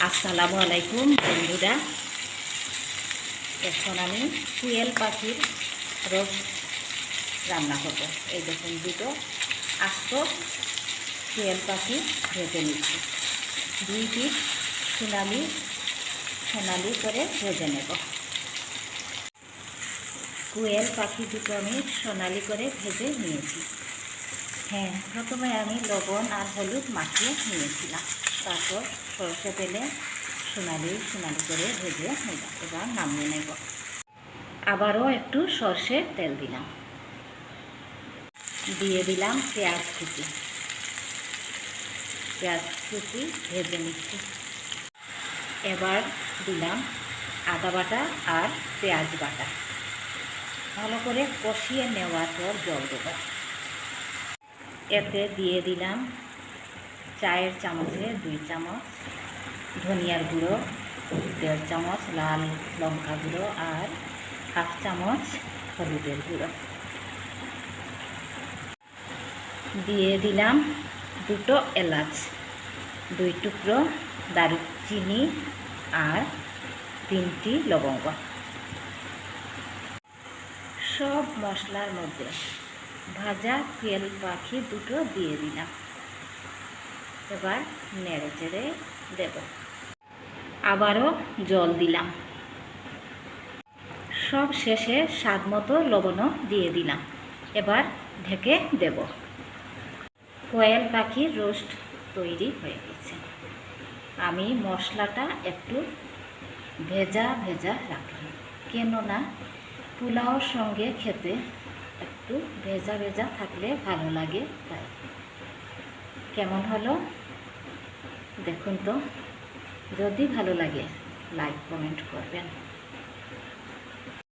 আসসালামু আলাইকুম বন্ধুরা। এখন আমি কুয়েল পাখির রোজ রান্না করব। এই দেখুন দুটো আস্ত কুয়েল পাখি ভেজে নিচ্ছি। 2 পিস সোনালি করে ভেজে নেব। কুয়েল পাখি দুটো আমি সোনালি করে ভেজে নিয়েছি। হ্যাঁ, প্রথমে আমি লবণ আর হলুদ মাখিয়ে নিয়েছিলাম, তারপর সরষে তেলে সোনালি করে ভেজে নেব। এবার নামিয়ে নেব। আবারও একটু সরষে তেল দিলাম, দিয়ে দিলাম পেঁয়াজ কুচি ভেজে নিচ্ছি। এবার দিলাম আদা বাটা আর পেঁয়াজ বাটা। ভালো করে কষিয়ে নেওয়ার পর জল দেব। এতে দিয়ে দিলাম চায়ের চামচে 2 চামচ ধনিয়ার গুঁড়ো, 1.5 চামচ লাল লঙ্কা গুঁড়ো আর 1/2 চামচ হলুদের গুঁড়ো। দিয়ে দিলাম 2 এলাচ, 2 টুকরো দারুচিনি আর 3টি লবঙ্গ। সব মশলার মধ্যে ভাজা কুয়েল পাখি দুটো দিয়ে দিলাম। এবার নেড়ে চেড়ে দেব। আবারও জল দিলাম। সব শেষে স্বাদ মতো লবণও দিয়ে দিলাম। এবার ঢেকে দেব। কোয়েল পাখির রোস্ট তৈরি হয়ে গেছে। আমি মশলাটা একটু ভেজা রাখলাম, কেননা পোলাওর সঙ্গে খেতে একটু ভেজা থাকলে ভালো লাগে। তাই কেমন হলো দেখুন তো। যদি ভালো লাগে লাইক কমেন্ট করবেন।